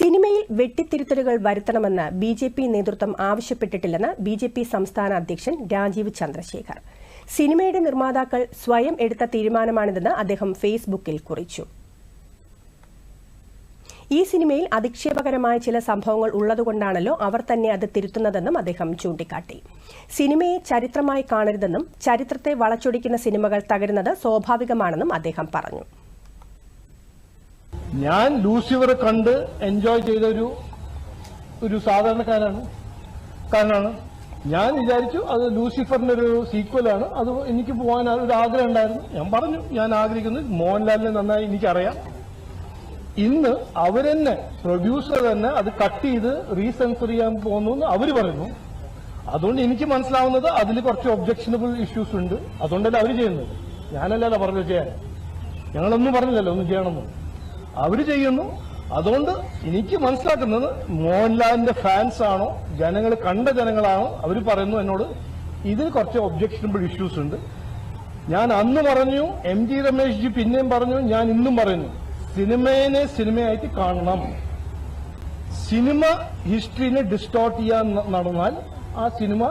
സിനിമയിൽ വെട്ടിത്തിരുത്തലുകൾ വരുത്തണമെന്ന് ബിജെപി നേതൃത്വം ആവശ്യപ്പെട്ടിട്ടില്ലെന്ന് ബിജെപി സംസ്ഥാന അധ്യക്ഷൻ രാജീവ് ചന്ദ്രശേഖർ. സിനിമയുടെ നിർമ്മാതാക്കൾ സ്വയം എടുത്ത തീരുമാനമാണിതെന്ന് അദ്ദേഹം ഫേസ്ബുക്കിൽ കുറിച്ചു. ഈ സിനിമയിൽ അധിക്ഷേപകരമായ ചില സംഭവങ്ങൾ ഉള്ളതുകൊണ്ടാണല്ലോ അവർ തന്നെ അത് തിരുത്തുന്നതെന്നും അദ്ദേഹം ചൂണ്ടിക്കാട്ടി. സിനിമയെ ചരിത്രമായി കാണരുതെന്നും ചരിത്രത്തെ വളച്ചൊടിക്കുന്ന സിനിമകൾ തകരുന്നത് സ്വാഭാവികമാണെന്നും അദ്ദേഹം പറഞ്ഞു. ഞാൻ ലൂസിഫർ കണ്ട് എൻജോയ് ചെയ്ത ഒരു സാധാരണക്കാരനാണ്. ഞാൻ വിചാരിച്ചു അത് ലൂസിഫറിന്റെ ഒരു സീക്വലാണ്, അത് എനിക്ക് പോകാൻ ഒരു ആഗ്രഹം ഉണ്ടായിരുന്നു. ഞാൻ പറഞ്ഞു ഞാൻ ആഗ്രഹിക്കുന്നു. മോഹൻലാലിനെ നന്നായി എനിക്കറിയാം. ഇന്ന് അവരെന്നെ പ്രൊഡ്യൂസർ തന്നെ അത് കട്ട് ചെയ്ത് റീസെൻസർ ചെയ്യാൻ പോകുന്നു എന്ന് അവര് പറയുന്നു. അതുകൊണ്ട് എനിക്ക് മനസ്സിലാവുന്നത് അതിൽ കുറച്ച് ഒബ്ജക്ഷനബിൾ ഇഷ്യൂസ് ഉണ്ട്. അതുകൊണ്ടല്ല അവർ ചെയ്യുന്നത്. ഞാനല്ലല്ലോ പറഞ്ഞു ചെയ്യാൻ. ഞങ്ങളൊന്നും പറഞ്ഞില്ലല്ലോ ഒന്നും ചെയ്യണമെന്ന്. അവര് ചെയ്യുന്നു. അതുകൊണ്ട് എനിക്ക് മനസ്സിലാക്കുന്നത് മോഹൻലാലിന്റെ ഫാൻസ് ആണോ, ജനങ്ങൾ കണ്ട ജനങ്ങളാണോ, അവർ പറയുന്നു എന്നോട് ഇതിൽ കുറച്ച് ഒബ്ജക്ഷനബിൾ ഇഷ്യൂസ് ഉണ്ട്. ഞാൻ അന്ന് പറഞ്ഞു, എം ജി രമേശ് ജി പിന്നെയും പറഞ്ഞു, ഞാൻ ഇന്നും പറയുന്നു, സിനിമയെ സിനിമയായിട്ട് കാണണം. സിനിമ ഹിസ്റ്ററിനെ ഡിസ്റ്റോർട്ട് ചെയ്യാൻ നടന്നാൽ ആ സിനിമ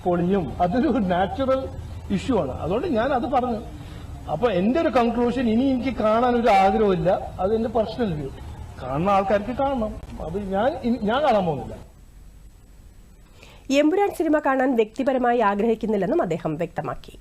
പൊളിഞ്ഞും. അതൊരു നാച്ചുറൽ ഇഷ്യൂ ആണ്. അതുകൊണ്ട് ഞാൻ അത് പറഞ്ഞു. അപ്പൊ എന്റെ ഒരു കൺക്ലൂഷൻ, ഇനി എനിക്ക് കാണാൻ ഒരു ആഗ്രഹമില്ല. അത് എന്റെ പേഴ്സണൽ വ്യൂ. കാണുന്ന ആൾക്കാർക്ക് കാണണം. അത് ഞാൻ കാണാൻ പോകുന്നില്ല. എമ്പുരാൻ സിനിമ കാണാൻ വ്യക്തിപരമായി ആഗ്രഹിക്കുന്നില്ലെന്നും അദ്ദേഹം വ്യക്തമാക്കി.